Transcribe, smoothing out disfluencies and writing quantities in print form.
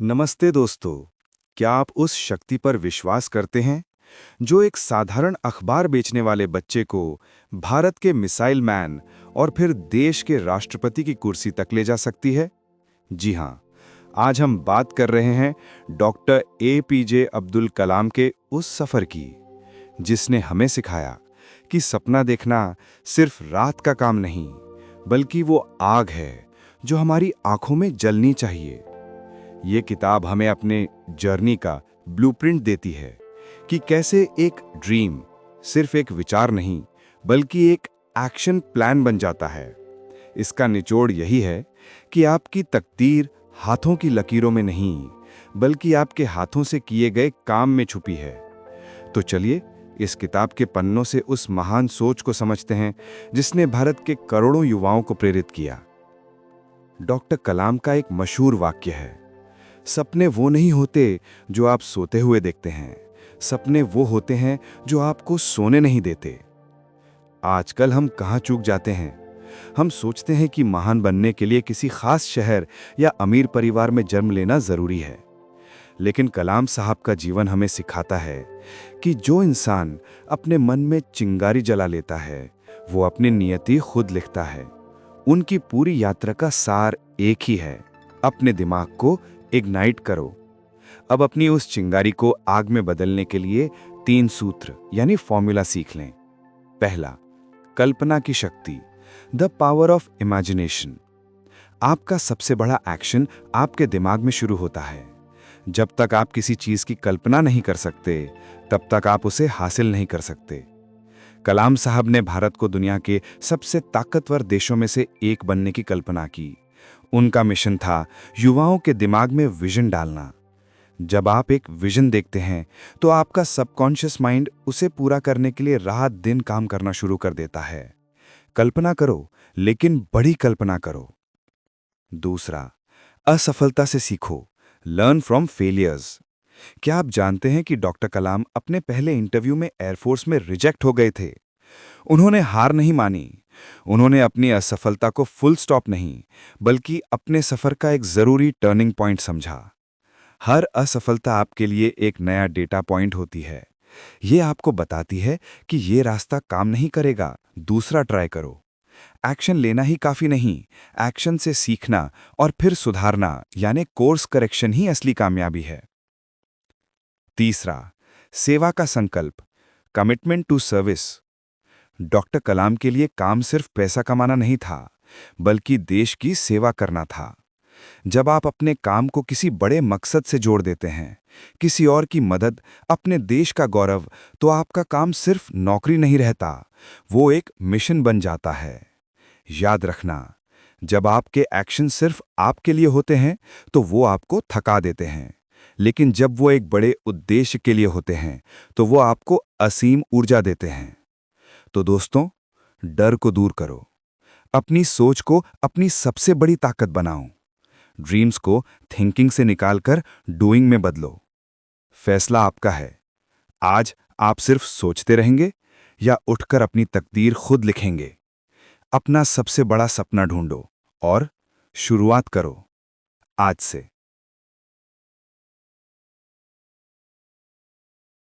नमस्ते दोस्तों। क्या आप उस शक्ति पर विश्वास करते हैं जो एक साधारण अखबार बेचने वाले बच्चे को भारत के मिसाइल मैन और फिर देश के राष्ट्रपति की कुर्सी तक ले जा सकती है? जी हां, आज हम बात कर रहे हैं डॉक्टर एपीजे अब्दुल कलाम के उस सफर की, जिसने हमें सिखाया कि सपना देखना सिर्फ रात का काम नहीं, बल्कि वो आग है जो हमारी आंखों में जलनी चाहिए। ये किताब हमें अपने जर्नी का ब्लूप्रिंट देती है कि कैसे एक ड्रीम सिर्फ एक विचार नहीं, बल्कि एक एक्शन प्लान बन जाता है। इसका निचोड़ यही है कि आपकी तकदीर हाथों की लकीरों में नहीं, बल्कि आपके हाथों से किए गए काम में छुपी है। तो चलिए इस किताब के पन्नों से उस महान सोच को समझते हैं जिसने भारत के करोड़ों युवाओं को प्रेरित किया। डॉक्टर कलाम का एक मशहूर वाक्य है, सपने वो नहीं होते जो आप सोते हुए देखते हैं, सपने वो होते हैं जो आपको सोने नहीं देते। आजकल हम कहाँ चूक जाते हैं? हम सोचते हैं कि महान बनने के लिए किसी खास शहर या अमीर परिवार में जन्म लेना जरूरी है। लेकिन कलाम साहब का जीवन हमें सिखाता है कि जो इंसान अपने मन में चिंगारी जला लेता है, वो अपनी नियति खुद लिखता है। उनकी पूरी यात्रा का सार एक ही है, अपने दिमाग को इग्नाइट करो। अब अपनी उस चिंगारी को आग में बदलने के लिए 3 सूत्र यानी फॉर्मूला सीख लें। पहला, कल्पना की शक्ति, द पावर ऑफ इमेजिनेशन। आपका सबसे बड़ा एक्शन आपके दिमाग में शुरू होता है। जब तक आप किसी चीज की कल्पना नहीं कर सकते, तब तक आप उसे हासिल नहीं कर सकते। कलाम साहब ने भारत को दुनिया के सबसे ताकतवर देशों में से एक बनने की कल्पना की। उनका मिशन था युवाओं के दिमाग में विजन डालना। जब आप एक विजन देखते हैं तो आपका सबकॉन्शियस माइंड उसे पूरा करने के लिए रात दिन काम करना शुरू कर देता है। कल्पना करो, लेकिन बड़ी कल्पना करो। दूसरा, असफलता से सीखो, लर्न फ्रॉम फेलियर्स। क्या आप जानते हैं कि डॉक्टर कलाम अपने पहले इंटरव्यू में एयरफोर्स में रिजेक्ट हो गए थे? उन्होंने हार नहीं मानी। उन्होंने अपनी असफलता को फुल स्टॉप नहीं, बल्कि अपने सफर का एक जरूरी टर्निंग पॉइंट समझा। हर असफलता आपके लिए एक नया डेटा पॉइंट होती है। ये आपको बताती है कि ये रास्ता काम नहीं करेगा, दूसरा ट्राई करो। एक्शन लेना ही काफी नहीं, एक्शन से सीखना और फिर सुधारना यानी कोर्स करेक्शन ही असली कामयाबी है। तीसरा, सेवा का संकल्प, कमिटमेंट टू सर्विस। डॉक्टर कलाम के लिए काम सिर्फ पैसा कमाना नहीं था, बल्कि देश की सेवा करना था। जब आप अपने काम को किसी बड़े मकसद से जोड़ देते हैं, किसी और की मदद, अपने देश का गौरव, तो आपका काम सिर्फ नौकरी नहीं रहता, वो एक मिशन बन जाता है। याद रखना, जब आपके एक्शन सिर्फ आपके लिए होते हैं, तो वो आपको थका देते हैं। लेकिन जब वो एक बड़े उद्देश्य के लिए होते हैं, तो वो आपको असीम ऊर्जा देते हैं। तो दोस्तों, डर को दूर करो, अपनी सोच को अपनी सबसे बड़ी ताकत बनाओ। ड्रीम्स को थिंकिंग से निकालकर डूइंग में बदलो। फैसला आपका है। आज आप सिर्फ सोचते रहेंगे या उठकर अपनी तकदीर खुद लिखेंगे। अपना सबसे बड़ा सपना ढूंढो और शुरुआत करो आज से।